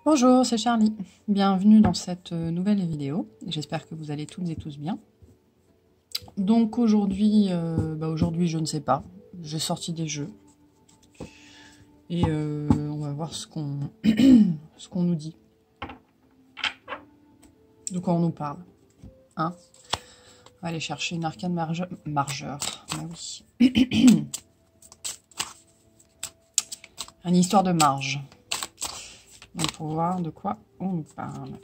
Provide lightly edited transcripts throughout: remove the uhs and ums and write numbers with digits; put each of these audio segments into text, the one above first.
Bonjour, c'est Charlie. Bienvenue dans cette nouvelle vidéo. J'espère que vous allez toutes et tous bien. Donc aujourd'hui, je ne sais pas. J'ai sorti des jeux et on va voir ce qu'on ce qu'on nous dit. De quoi on nous parle. Hein? On va aller chercher une arcane margeur. Ah oui. Une histoire de marge. Donc pour voir de quoi on nous parle.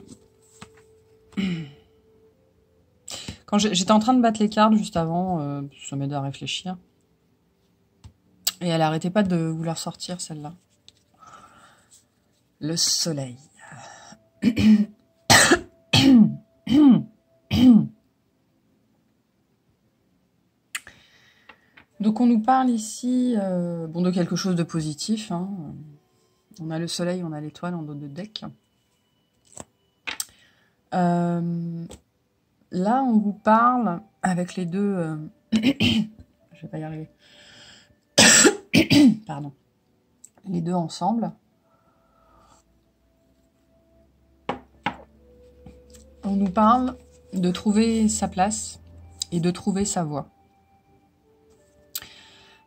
Quand j'étais en train de battre les cartes juste avant, ça m'aidait à réfléchir. Et elle arrêtait pas de vouloir sortir, celle-là. Le soleil. Donc on nous parle ici de quelque chose de positif. Hein. On a le soleil, on a l'étoile en dos de deck. Là, on vous parle avec les deux... je vais pas y arriver. Pardon. Les deux ensemble. On nous parle de trouver sa place et de trouver sa voie.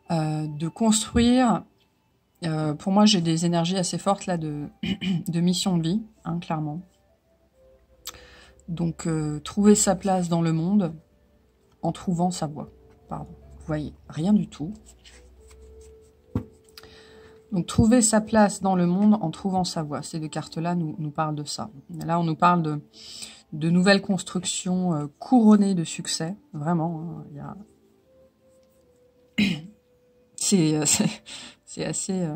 De construire... pour moi, j'ai des énergies assez fortes là de mission de vie, hein, clairement. Donc, trouver sa place dans le monde en trouvant sa voie. Pardon. Vous voyez, rien du tout. Donc, trouver sa place dans le monde en trouvant sa voie. Ces deux cartes-là nous parlent de ça. Là, on nous parle de nouvelles constructions couronnées de succès. Vraiment, hein, c'est assez...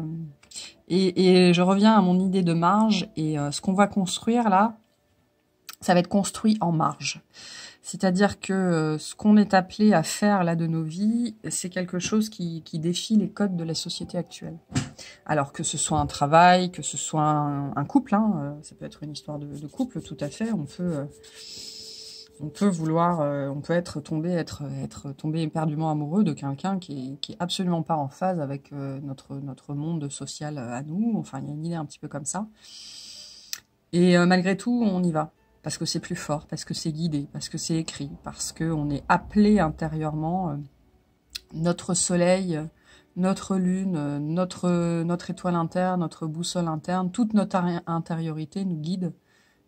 Et je reviens à mon idée de marge. Et ce qu'on va construire là, ça va être construit en marge. C'est-à-dire que ce qu'on est appelé à faire là de nos vies, c'est quelque chose qui défie les codes de la société actuelle. Alors que ce soit un travail, que ce soit un couple, hein, ça peut être une histoire de couple, tout à fait. On peut vouloir, on peut être tombé éperdument amoureux de quelqu'un qui est absolument pas en phase avec notre monde social à nous. Enfin, il y a une idée un petit peu comme ça. Et malgré tout, on y va. Parce que c'est plus fort, parce que c'est guidé, parce que c'est écrit, parce qu'on est appelé intérieurement. Notre soleil, notre lune, notre étoile interne, notre boussole interne, toute notre intériorité nous guide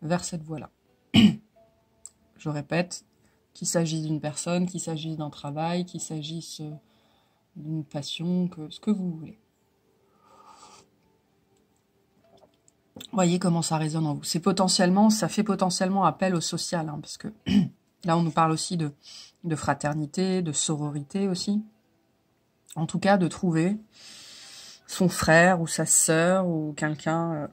vers cette voie-là. Je répète, qu'il s'agisse d'une personne, qu'il s'agisse d'un travail, qu'il s'agisse d'une passion, ce que vous voulez. Voyez comment ça résonne en vous. Ça fait potentiellement appel au social, hein, parce que là, on nous parle aussi de fraternité, de sororité aussi. En tout cas, de trouver son frère ou sa sœur ou quelqu'un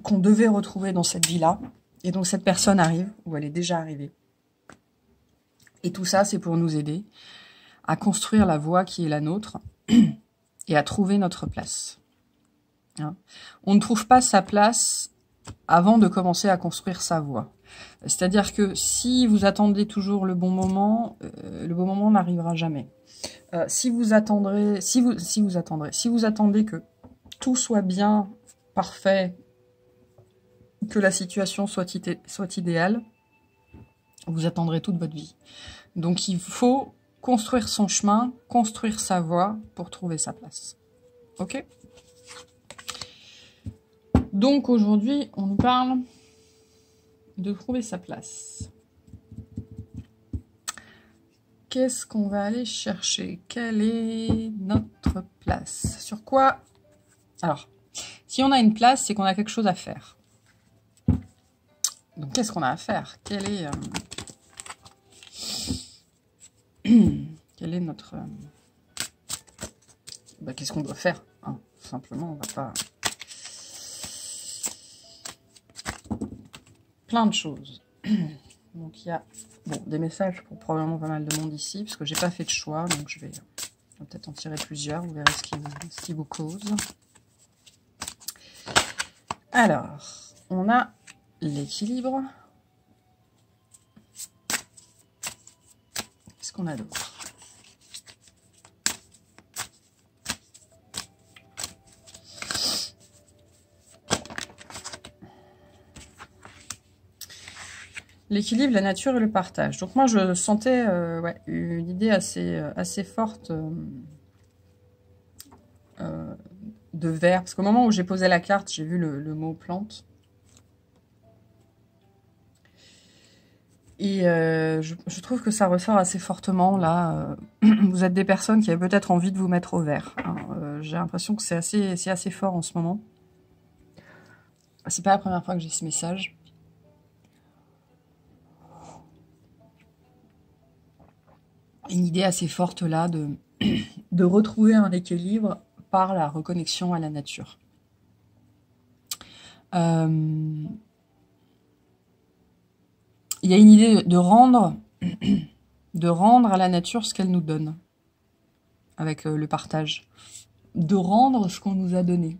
qu'on devait retrouver dans cette vie-là. Et donc, cette personne arrive, ou elle est déjà arrivée. Et tout ça, c'est pour nous aider à construire la voie qui est la nôtre et à trouver notre place. Hein. On ne trouve pas sa place avant de commencer à construire sa voie. C'est-à-dire que si vous attendez toujours le bon moment n'arrivera jamais. Si vous attendez que tout soit bien, parfait, que la situation soit idéale, vous attendrez toute votre vie. Donc il faut construire son chemin, construire sa voie pour trouver sa place. Ok ? Donc aujourd'hui, on nous parle de trouver sa place. Qu'est-ce qu'on va aller chercher? Quelle est notre place? Sur quoi? Alors, si on a une place, c'est qu'on a quelque chose à faire. Donc, qu'est-ce qu'on a à faire? Quelle est notre... qu'est-ce qu'on doit faire, hein? Tout simplement, on va pas... Plein de choses. Donc, il y a des messages pour probablement pas mal de monde ici, parce que j'ai pas fait de choix, donc je vais peut-être en tirer plusieurs, vous verrez ce qui vous cause. Alors, on a l'équilibre. Qu'est-ce qu'on a d'autre? L'équilibre, la nature et le partage. Donc moi, je sentais ouais, une idée assez forte de verre. Parce qu'au moment où j'ai posé la carte, j'ai vu le mot plante. Et je trouve que ça ressort assez fortement, là. Vous êtes des personnes qui avaient peut-être envie de vous mettre au vert. Hein. J'ai l'impression que c'est assez fort en ce moment. C'est pas la première fois que j'ai ce message. Une idée assez forte, là, de retrouver un équilibre par la reconnexion à la nature. Il y a une idée de rendre à la nature ce qu'elle nous donne, avec le partage. De rendre ce qu'on nous a donné.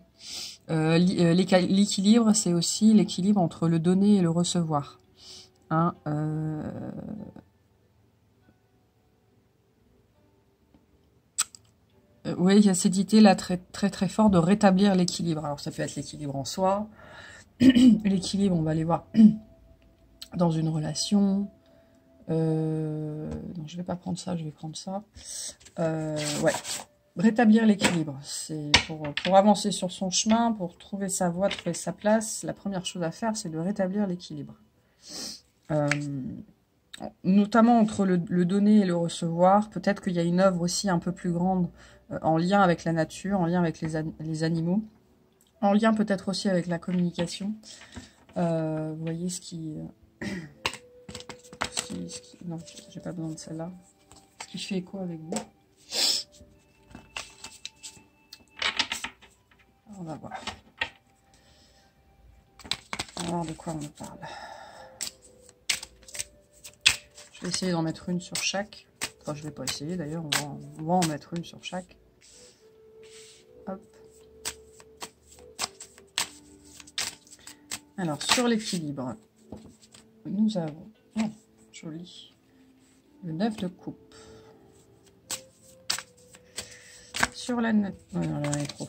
L'équilibre, c'est aussi l'équilibre entre le donner et le recevoir. Hein, oui, il y a cette idée là très très très fort de rétablir l'équilibre. Alors ça peut être l'équilibre en soi, l'équilibre, on va aller voir dans une relation. Non, je vais pas prendre ça, je vais prendre ça. Ouais, rétablir l'équilibre. C'est pour avancer sur son chemin, pour trouver sa voie, trouver sa place. La première chose à faire, c'est de rétablir l'équilibre. Notamment entre le donner et le recevoir. Peut-être qu'il y a une œuvre aussi un peu plus grande en lien avec la nature, en lien avec les animaux, en lien peut-être aussi avec la communication. Vous voyez ce qui... non, j'ai pas besoin de celle-là. Ce qui fait écho avec vous. On va voir. On va voir de quoi on nous parle. Je vais essayer d'en mettre une sur chaque. Enfin, je vais pas essayer d'ailleurs, on va en mettre une sur chaque. Hop. Alors, sur l'équilibre, nous avons, oh, joli, le 9 de coupe. Sur la nature, non, là, est trop.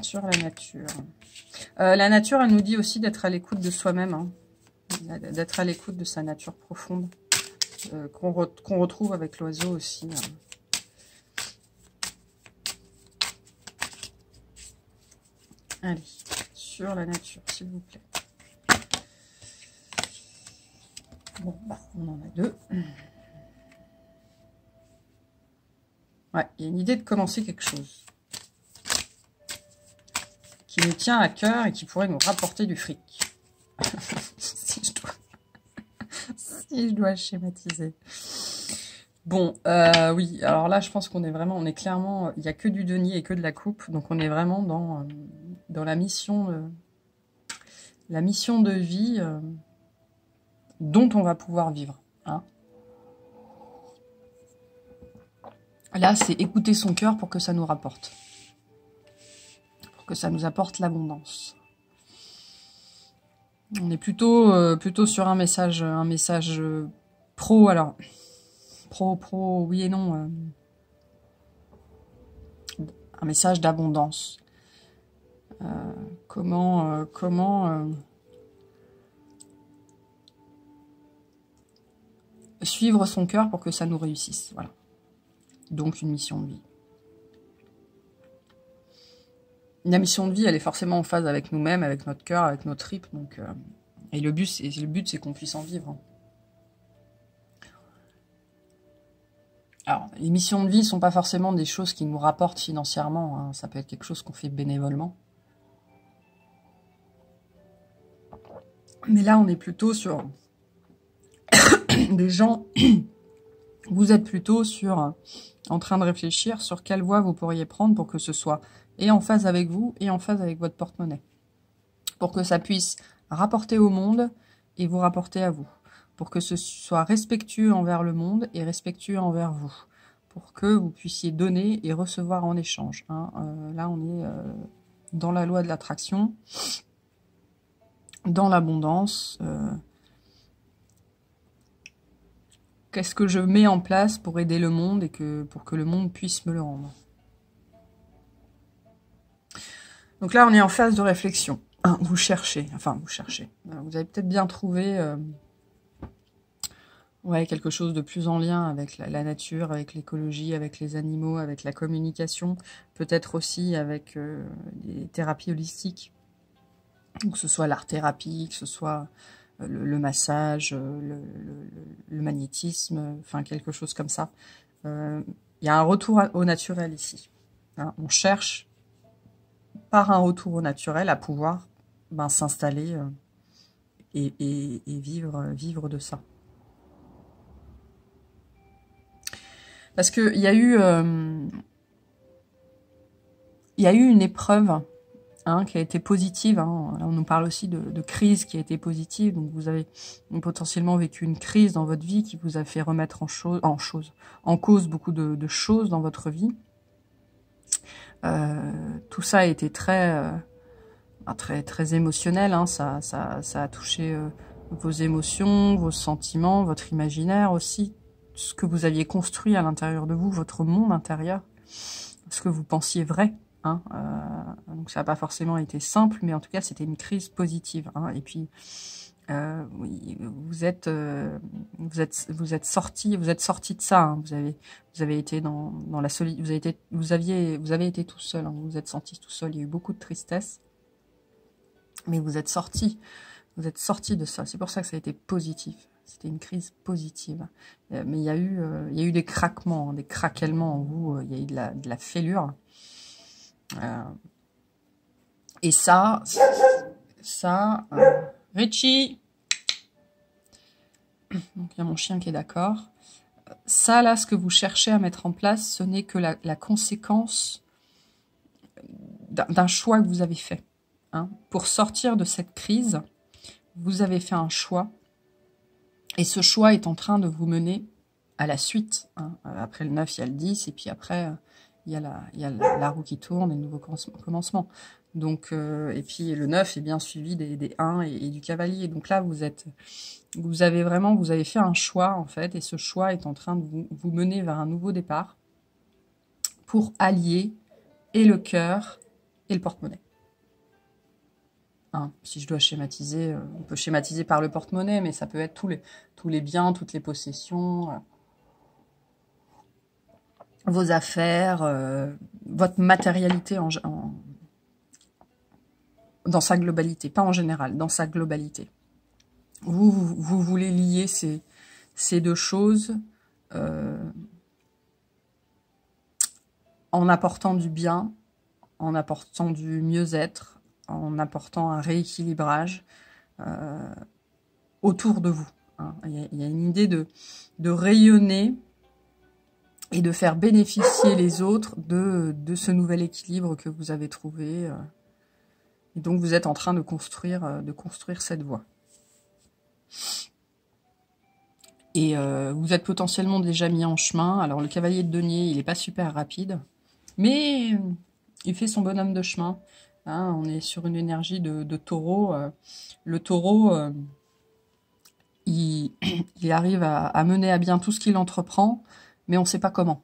Sur la nature. La nature, elle nous dit aussi d'être à l'écoute de soi-même, hein. D'être à l'écoute de sa nature profonde, qu'on retrouve avec l'oiseau aussi. Hein. Allez, sur la nature, s'il vous plaît. Bon, bah, on en a deux. Ouais, il y a une idée de commencer quelque chose qui nous tient à cœur et qui pourrait nous rapporter du fric. si je dois schématiser. Bon, oui, alors là, je pense qu'on est vraiment, on est clairement, il n'y a que du denier et que de la coupe, donc on est vraiment dans la mission de vie dont on va pouvoir vivre. Hein. Là, c'est écouter son cœur pour que ça nous rapporte. Pour que ça nous apporte l'abondance. On est plutôt sur un message pro, alors... Pro, oui et non. Un message d'abondance. Comment suivre son cœur pour que ça nous réussisse. Voilà. Donc, une mission de vie. La mission de vie, elle est forcément en phase avec nous-mêmes, avec notre cœur, avec nos tripes. Donc, et le but, c'est qu'on puisse en vivre. Alors, les missions de vie ne sont pas forcément des choses qui nous rapportent financièrement. Hein. Ça peut être quelque chose qu'on fait bénévolement. Mais là, on est plutôt sur des gens... Vous êtes plutôt en train de réfléchir sur quelle voie vous pourriez prendre pour que ce soit et en phase avec vous et en phase avec votre porte-monnaie. Pour que ça puisse rapporter au monde et vous rapporter à vous. Pour que ce soit respectueux envers le monde et respectueux envers vous. Pour que vous puissiez donner et recevoir en échange. Hein. Là, on est dans la loi de l'attraction, dans l'abondance. Qu'est-ce que je mets en place pour aider le monde et pour que le monde puisse me le rendre. Donc là, on est en phase de réflexion. vous cherchez, enfin vous cherchez. Vous avez peut-être bien trouvé ouais, quelque chose de plus en lien avec la nature, avec l'écologie, avec les animaux, avec la communication, peut-être aussi avec des thérapies holistiques, que ce soit l'art-thérapie, que ce soit le massage, le magnétisme, enfin quelque chose comme ça. Il y a un retour au naturel ici. Hein. On cherche, par un retour au naturel, à pouvoir s'installer et vivre de ça. Parce qu'il y a eu une épreuve qui a été positive. Hein. Là, on nous parle aussi de crise qui a été positive. Donc, vous avez potentiellement vécu une crise dans votre vie qui vous a fait remettre en cause beaucoup de choses dans votre vie. Tout ça a été très émotionnel. Hein. Ça a touché vos émotions, vos sentiments, votre imaginaire aussi, ce que vous aviez construit à l'intérieur de vous, votre monde intérieur, ce que vous pensiez vrai. Hein, donc ça n'a pas forcément été simple, mais en tout cas c'était une crise positive. Hein, et puis oui, vous êtes sorti de ça. Hein, vous avez été dans la solitude. Vous avez été tout seul. Hein, vous vous êtes senti tout seul. Il y a eu beaucoup de tristesse, mais vous êtes sorti de ça. C'est pour ça que ça a été positif. C'était une crise positive. Mais il y a eu des craquements, des craquellements en vous. Il y a eu de la fêlure. Et ça, Richie, donc il y a mon chien qui est d'accord. Ça, là, ce que vous cherchez à mettre en place, ce n'est que la conséquence d'un choix que vous avez fait. Hein. Pour sortir de cette crise, vous avez fait un choix. Et ce choix est en train de vous mener à la suite. Hein. Après le 9, il y a le 10, et puis après... il y a la roue qui tourne et le nouveau commencement. Donc, et puis le 9 est bien suivi des 1 et du cavalier. Donc là, vous avez fait un choix, en fait, et ce choix est en train de vous mener vers un nouveau départ pour allier et le cœur et le porte-monnaie. Hein, si je dois schématiser, on peut schématiser par le porte-monnaie, mais ça peut être tous les biens, toutes les possessions... vos affaires, votre matérialité dans sa globalité, pas en général, dans sa globalité. Vous voulez lier ces deux choses en apportant du bien, en apportant du mieux-être, en apportant un rééquilibrage autour de vous. Hein. Il y a une idée de rayonner et de faire bénéficier les autres de ce nouvel équilibre que vous avez trouvé. Et donc, vous êtes en train de construire cette voie. Et vous êtes potentiellement déjà mis en chemin. Alors, le cavalier de denier, il n'est pas super rapide, mais il fait son bonhomme de chemin. Hein, on est sur une énergie de taureau. Le taureau, il arrive à mener à bien tout ce qu'il entreprend, mais on ne sait pas comment.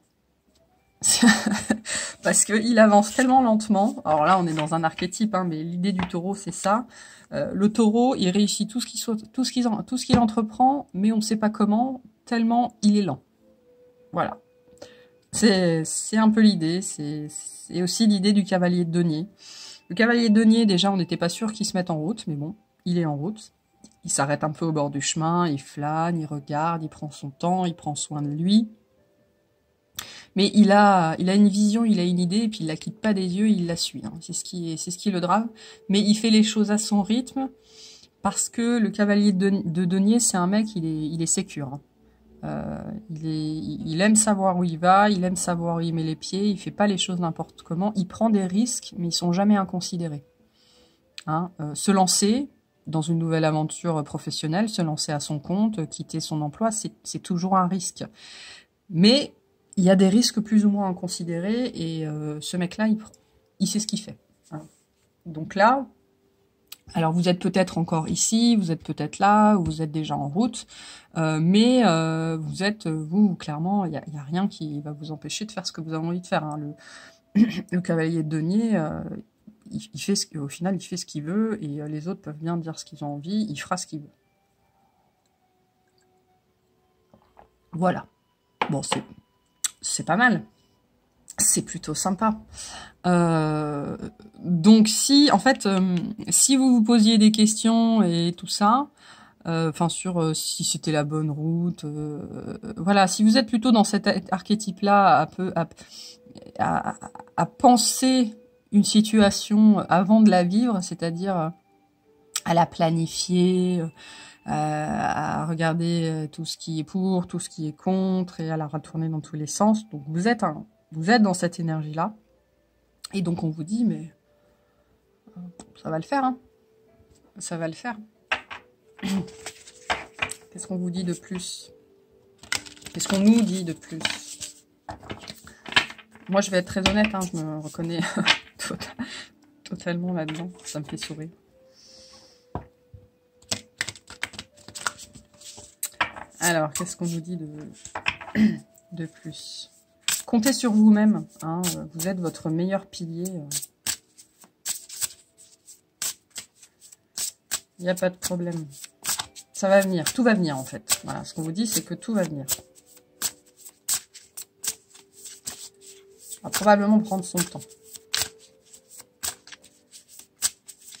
Parce qu'il avance tellement lentement. Alors là, on est dans un archétype, hein, mais l'idée du taureau, c'est ça. Le taureau, il réussit tout ce qu'il entreprend, mais on ne sait pas comment, tellement il est lent. Voilà. C'est un peu l'idée. C'est aussi l'idée du cavalier de denier. Le cavalier de denier, déjà, on n'était pas sûr qu'il se mette en route, mais bon, il est en route. Il s'arrête un peu au bord du chemin, il flâne, il regarde, il prend son temps, il prend soin de lui. Mais il a une vision, il a une idée, et puis il la quitte pas des yeux, il la suit. Hein. C'est ce qui le drame. Mais il fait les choses à son rythme, parce que le cavalier de denier, c'est un mec, il est sécure. Hein. Il aime savoir où il va, il aime savoir où il met les pieds, il fait pas les choses n'importe comment, il prend des risques, mais ils sont jamais inconsidérés. Hein. Se lancer dans une nouvelle aventure professionnelle, se lancer à son compte, quitter son emploi, c'est toujours un risque. Mais il y a des risques plus ou moins inconsidérés, et ce mec-là, il sait ce qu'il fait. Hein. Donc là, alors vous êtes peut-être encore ici, vous êtes peut-être là, vous êtes déjà en route, mais vous, clairement, il y a rien qui va vous empêcher de faire ce que vous avez envie de faire. Hein. Le cavalier de denier, il fait au final, il fait ce qu'il veut, et les autres peuvent bien dire ce qu'ils ont envie, il fera ce qu'il veut. Voilà. Bon, c'est pas mal. C'est plutôt sympa. Donc si, en fait, si vous vous posiez des questions et tout ça, enfin sur si c'était la bonne route, voilà, si vous êtes plutôt dans cet archétype-là, à penser une situation avant de la vivre, c'est-à-dire à la planifier, à regarder tout ce qui est pour, tout ce qui est contre, et à la retourner dans tous les sens. Donc vous êtes dans cette énergie-là. Et donc on vous dit, mais ça va le faire, hein. Ça va le faire. Qu'est-ce qu'on vous dit de plus? Qu'est-ce qu'on nous dit de plus? Moi, je vais être très honnête, hein, je me reconnais totalement là-dedans. Ça me fait sourire. Alors, qu'est-ce qu'on nous dit de plus? Comptez sur vous-même. Hein, vous êtes votre meilleur pilier. Il n'y a pas de problème. Ça va venir. Tout va venir, en fait. Voilà, ce qu'on vous dit, c'est que tout va venir. Ça va probablement prendre son temps.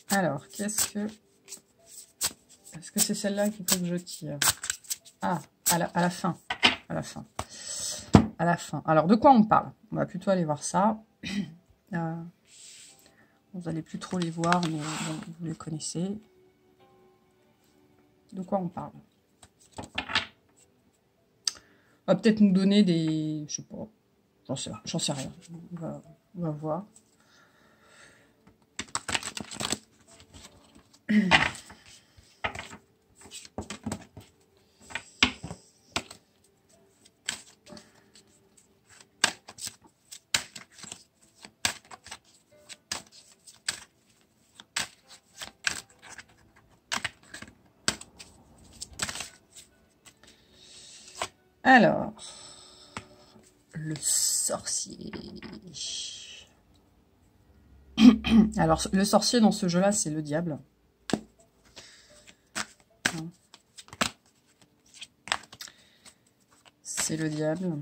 Alors, est-ce que c'est celle-là qu'il faut que je tire? Ah, à la fin. À la fin. À la fin. Alors, de quoi on parle? On va plutôt aller voir ça. Vous n'allez plus trop les voir, mais bon, vous les connaissez. De quoi on parle? On va peut-être nous donner des... Je sais pas. J'en sais rien. On va voir. Alors, le sorcier. Alors, le sorcier dans ce jeu-là, c'est le diable. C'est le diable.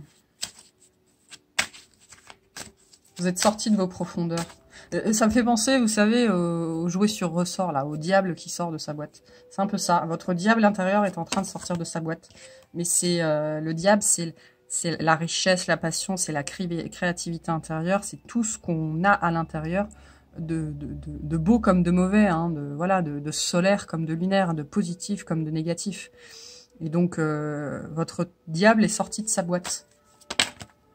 Vous êtes sorti de vos profondeurs. Ça me fait penser, vous savez, au jouet sur ressort, là, au diable qui sort de sa boîte. C'est un peu ça. Votre diable intérieur est en train de sortir de sa boîte. Mais c'est le diable, c'est la richesse, la passion, c'est la créativité intérieure, c'est tout ce qu'on a à l'intérieur, de beau comme de mauvais, hein, de solaire comme de lunaire, de positif comme de négatif. Et donc, votre diable est sorti de sa boîte.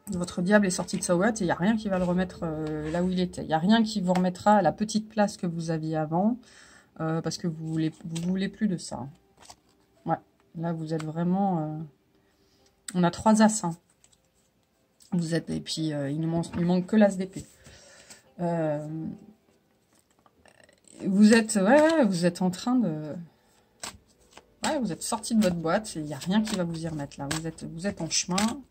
Votre diable est sorti de sa boîte et il n'y a rien qui va le remettre là où il était. Il n'y a rien qui vous remettra à la petite place que vous aviez avant, parce que vous voulez plus de ça. Ouais, là vous êtes vraiment... On a 3 as. Hein. Vous êtes, et puis il manque que l'as d'épée. Vous êtes en train de... Ouais, vous êtes sorti de votre boîte et il n'y a rien qui va vous y remettre là. Vous êtes en chemin.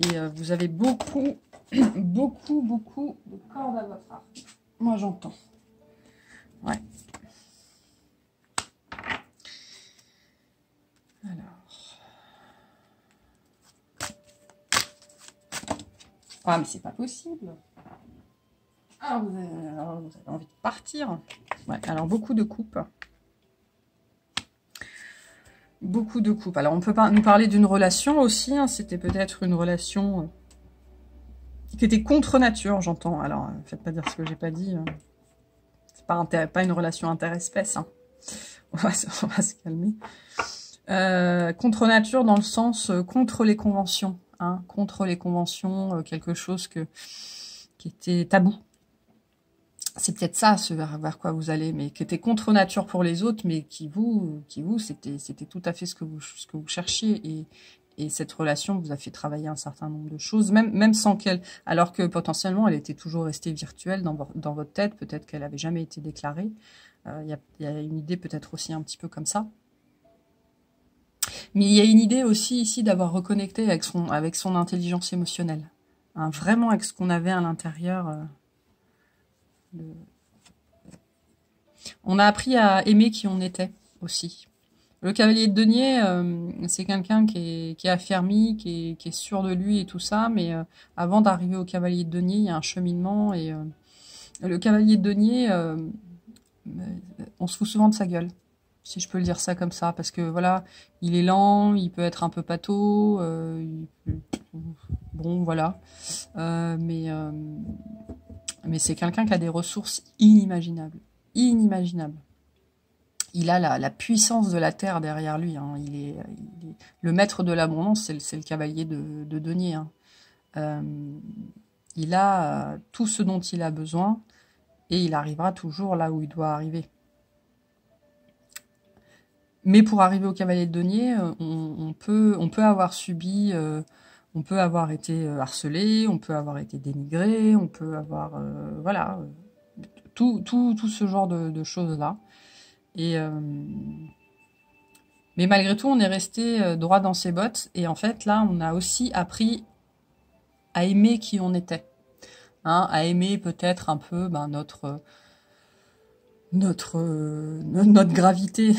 Et vous avez beaucoup de cordes à votre arc. Moi, j'entends. Ouais. Alors. Ah, mais c'est pas possible. Ah, vous avez envie de partir. Ouais, alors beaucoup de coupes. Beaucoup de coupes. Alors, on peut nous parler d'une relation aussi. Hein. C'était peut-être une relation qui était contre nature, j'entends. Alors, faites pas dire ce que j'ai pas dit. Hein. C'est pas une relation interespèce. Hein. On va se calmer. Contre nature dans le sens contre les conventions. Hein. Contre les conventions, quelque chose qui était tabou. C'est peut-être ça, vers quoi vous allez, mais qui était contre nature pour les autres, mais qui vous c'était tout à fait ce que vous cherchiez. Et cette relation vous a fait travailler un certain nombre de choses, même sans qu'elle... Alors que potentiellement, elle était toujours restée virtuelle dans votre tête. Peut-être qu'elle n'avait jamais été déclarée. Il y a une idée peut-être aussi un petit peu comme ça. Mais il y a une idée aussi ici d'avoir reconnecté avec son intelligence émotionnelle. Hein, vraiment avec ce qu'on avait à l'intérieur... On a appris à aimer qui on était aussi. Le cavalier de denier, c'est quelqu'un qui est affermi, qui est sûr de lui et tout ça, mais avant d'arriver au cavalier de denier, il y a un cheminement, et le cavalier de denier, on se fout souvent de sa gueule, si je peux le dire ça comme ça, parce que voilà, il est lent, il peut être un peu pâteau, bon voilà, mais c'est quelqu'un qui a des ressources inimaginables, inimaginables. Il a la puissance de la terre derrière lui. Hein. Il est le maître de l'abondance, c'est le cavalier de denier. Hein. Il a tout ce dont il a besoin et il arrivera toujours là où il doit arriver. Mais pour arriver au cavalier de denier, on peut avoir subi, on peut avoir été harcelé, on peut avoir été dénigré, on peut avoir, voilà, tout ce genre de choses-là. Mais malgré tout, on est resté droit dans ses bottes. Et en fait, là, on a aussi appris à aimer qui on était. Hein, à aimer peut-être un peu notre gravité.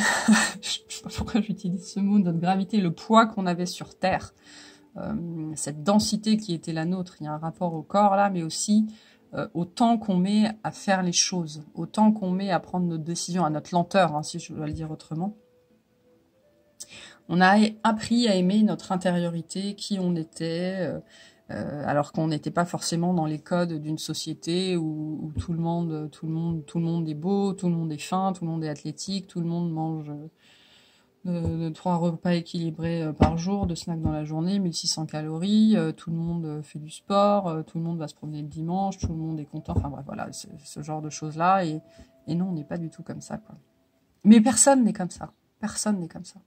Je sais pas pourquoi j'utilise ce mot, notre gravité, le poids qu'on avait sur Terre. Cette densité qui était la nôtre. Il y a un rapport au corps là, mais aussi au temps qu'on met à faire les choses, au temps qu'on met à prendre nos décisions, à notre lenteur, hein, si je dois le dire autrement. On a appris à aimer notre intériorité, qui on était, alors qu'on n'était pas forcément dans les codes d'une société où tout le monde est beau, tout le monde est fin, tout le monde est athlétique, tout le monde mange 3 repas équilibrés par jour, 2 snacks dans la journée, 1600 calories, tout le monde fait du sport, tout le monde va se promener le dimanche, tout le monde est content, enfin bref, voilà, ce genre de choses-là, et non, on n'est pas du tout comme ça, quoi. Mais personne n'est comme ça, personne n'est comme ça.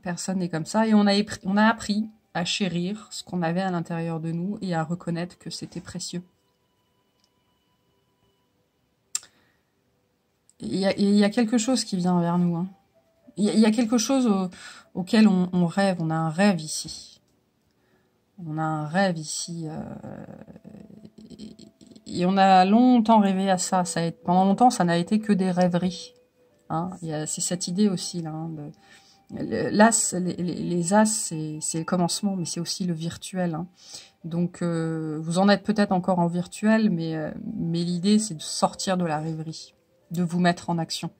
Personne n'est comme ça, et on a appris à chérir ce qu'on avait à l'intérieur de nous, et à reconnaître que c'était précieux. Il y a quelque chose qui vient vers nous, hein. Il y a quelque chose auquel on rêve. On a un rêve ici. On a un rêve ici. Et on a longtemps rêvé à ça. Pendant longtemps, ça n'a été que des rêveries. Hein. C'est cette idée aussi. Là, hein, l'as, les as, c'est le commencement, mais c'est aussi le virtuel. Hein. Donc, vous en êtes peut-être encore en virtuel, mais l'idée, c'est de sortir de la rêverie, de vous mettre en action.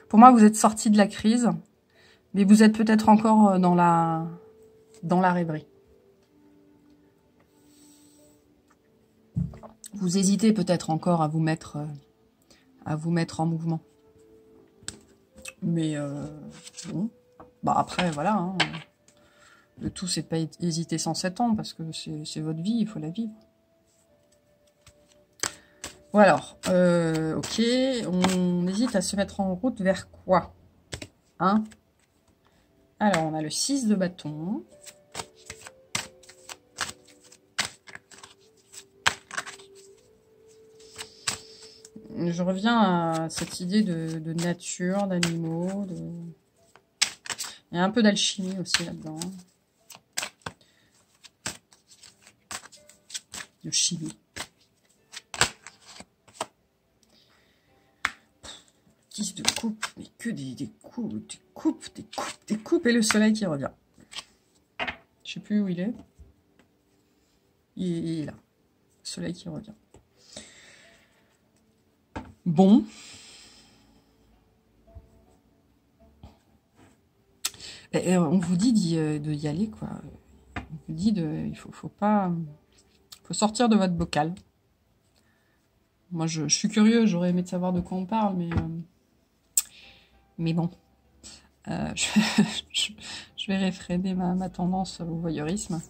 Pour moi, vous êtes sorti de la crise, mais vous êtes peut-être encore dans la rêverie. Vous hésitez peut-être encore à vous mettre en mouvement. Mais bon, bah après, voilà. Hein, le tout, c'est de pas hésiter 107 ans, parce que c'est votre vie, il faut la vivre. Bon alors, ok, on hésite à se mettre en route vers quoi? Hein? Alors, on a le 6 de bâton. Je reviens à cette idée de nature, d'animaux. Il y a un peu d'alchimie aussi là-dedans. De chimie. 10 de coupe, mais que des coupes, et le soleil qui revient. Je sais plus où il est. Il est là. Le soleil qui revient. Bon. On vous dit d'y aller, quoi. On vous dit il faut sortir de votre bocal. Moi, je suis curieux, j'aurais aimé de savoir de quoi on parle, mais bon. Je vais réfréner ma tendance au voyeurisme.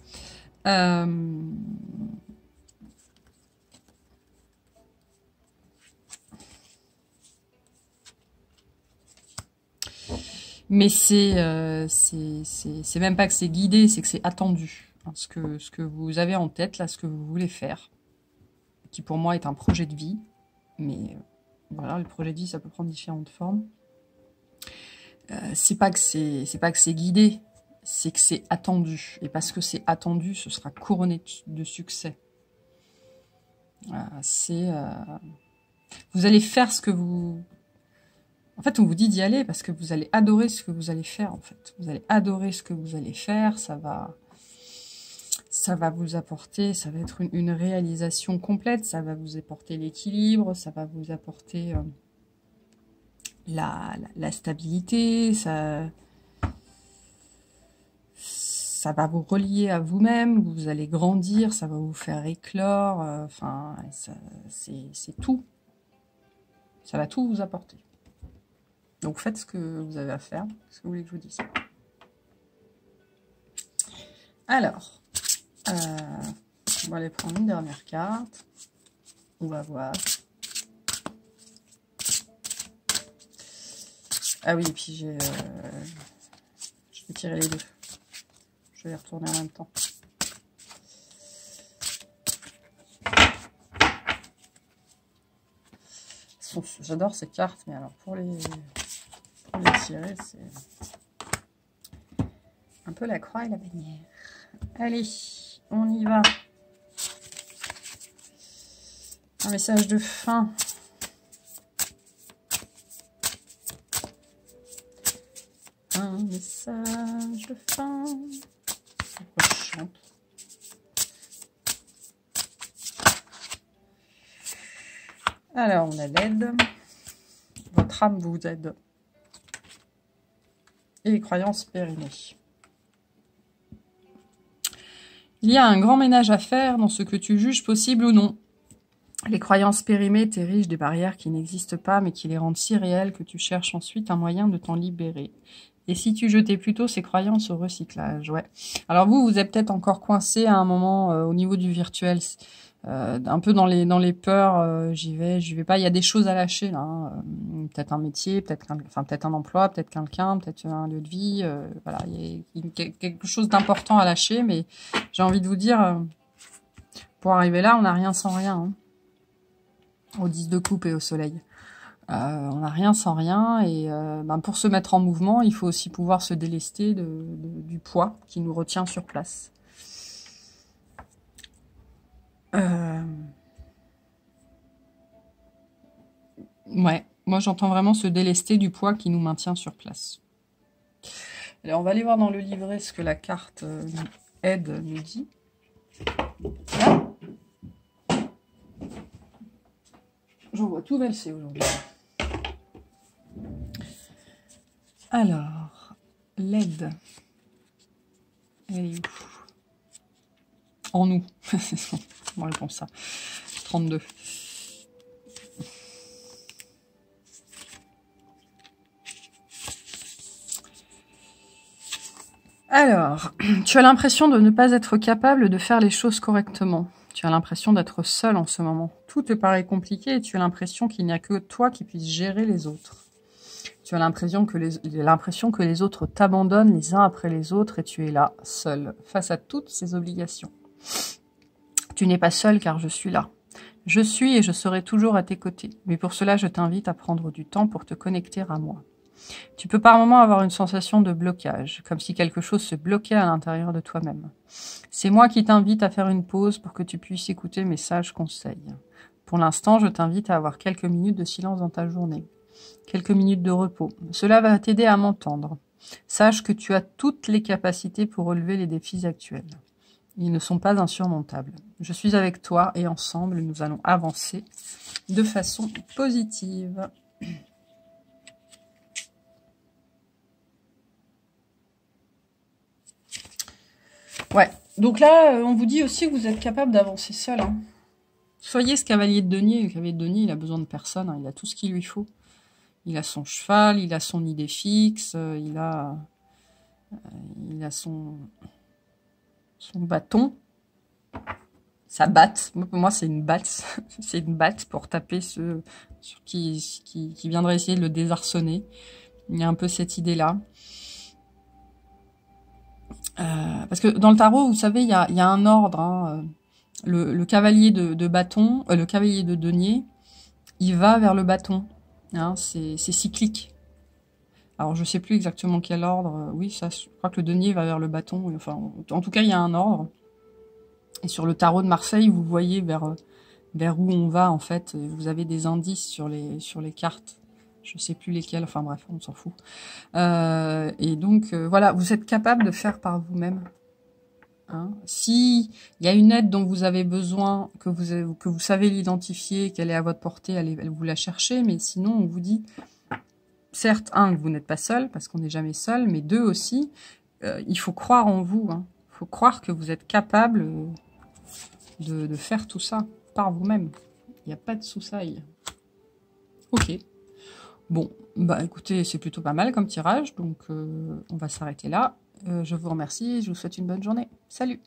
Mais c'est même pas que c'est guidé, c'est que c'est attendu. Hein, ce que vous avez en tête, là, ce que vous voulez faire, qui pour moi est un projet de vie. Mais voilà, le projet de vie, ça peut prendre différentes formes. C'est pas que c'est guidé, c'est que c'est attendu. Et parce que c'est attendu, ce sera couronné de succès. Vous allez faire ce que vous... En fait, on vous dit d'y aller parce que vous allez adorer ce que vous allez faire, en fait. Vous allez adorer ce que vous allez faire, ça va vous apporter, ça va être une réalisation complète, ça va vous apporter l'équilibre, ça va vous apporter la stabilité, ça va vous relier à vous-même, vous allez grandir, ça va vous faire éclore, enfin, c'est tout. Ça va tout vous apporter. Donc faites ce que vous avez à faire, ce que vous voulez que je vous dise. Alors, on va aller prendre une dernière carte. On va voir. Ah oui, et puis je vais tirer les deux. Je vais les retourner en même temps. J'adore ces cartes, mais alors pour les tirer, c'est un peu la croix et la bannière. Allez, on y va. Un message de fin. Un message de fin. On chante. Alors, on a l'aide. Votre âme vous aide. Et les croyances périmées. Il y a un grand ménage à faire dans ce que tu juges possible ou non. Les croyances périmées t'érigent des barrières qui n'existent pas, mais qui les rendent si réelles que tu cherches ensuite un moyen de t'en libérer. Et si tu jetais plutôt ces croyances au recyclage, ouais. Alors vous êtes peut-être encore coincé à un moment au niveau du virtuel, un peu dans les peurs. J'y vais pas. Il y a des choses à lâcher là. Hein. Peut-être un métier, peut-être un emploi, peut-être quelqu'un, peut-être un lieu de vie. Voilà, il y a quelque chose d'important à lâcher. Mais j'ai envie de vous dire, pour arriver là, on n'a rien sans rien. Hein. Au 10 de coupe et au soleil. On n'a rien sans rien et pour se mettre en mouvement, il faut aussi pouvoir se délester du poids qui nous retient sur place. Ouais, moi j'entends vraiment se délester du poids qui nous maintient sur place. Alors on va aller voir dans le livret ce que la carte aide nous dit. Là. J'en vois tout valser aujourd'hui. Alors, l'aide. Elle est où? En nous. On répond ça. 32. Alors, tu as l'impression de ne pas être capable de faire les choses correctement. Tu as l'impression d'être seul en ce moment. Tout te paraît compliqué et tu as l'impression qu'il n'y a que toi qui puisses gérer les autres. Tu as l'impression que les autres t'abandonnent les uns après les autres et tu es là, seul, face à toutes ces obligations. Tu n'es pas seul car je suis là. Je suis et je serai toujours à tes côtés. Mais pour cela, je t'invite à prendre du temps pour te connecter à moi. Tu peux par moments avoir une sensation de blocage, comme si quelque chose se bloquait à l'intérieur de toi-même. C'est moi qui t'invite à faire une pause pour que tu puisses écouter mes sages conseils. Pour l'instant, je t'invite à avoir quelques minutes de silence dans ta journée. Quelques minutes de repos. Cela va t'aider à m'entendre. Sache que tu as toutes les capacités pour relever les défis actuels. Ils ne sont pas insurmontables. Je suis avec toi et ensemble, nous allons avancer de façon positive. Ouais, donc là, on vous dit aussi que vous êtes capable d'avancer seul. Hein. Soyez ce cavalier de denier. Le cavalier de denier, il a besoin de personne. Hein. Il a tout ce qu'il lui faut. Il a son cheval, il a son idée fixe, il a son bâton, sa batte. Pour moi, c'est une batte. C'est une batte pour taper ceux qui viendraient essayer de le désarçonner. Il y a un peu cette idée-là. Parce que dans le tarot, vous savez, il y a un ordre. Hein. Le cavalier de bâton, le cavalier de denier, il va vers le bâton. Hein, c'est cyclique. Alors, je sais plus exactement quel ordre. Oui, ça, je crois que le denier va vers le bâton. Enfin, en tout cas, il y a un ordre. Et sur le tarot de Marseille, vous voyez vers vers où on va en fait. Vous avez des indices sur les cartes. Je sais plus lesquels, enfin bref, on s'en fout. Et donc, voilà, vous êtes capable de faire par vous-même. Hein. Si il y a une aide dont vous avez besoin, que vous savez l'identifier, qu'elle est à votre portée, allez vous la chercher, mais sinon, on vous dit, certes, un, que vous n'êtes pas seul, parce qu'on n'est jamais seul, mais deux aussi, il faut croire en vous. Hein. Il faut croire que vous êtes capable de faire tout ça par vous-même. Il n'y a pas de soussaille. Ok. Bon, bah écoutez, c'est plutôt pas mal comme tirage, donc on va s'arrêter là. Je vous remercie et je vous souhaite une bonne journée. Salut!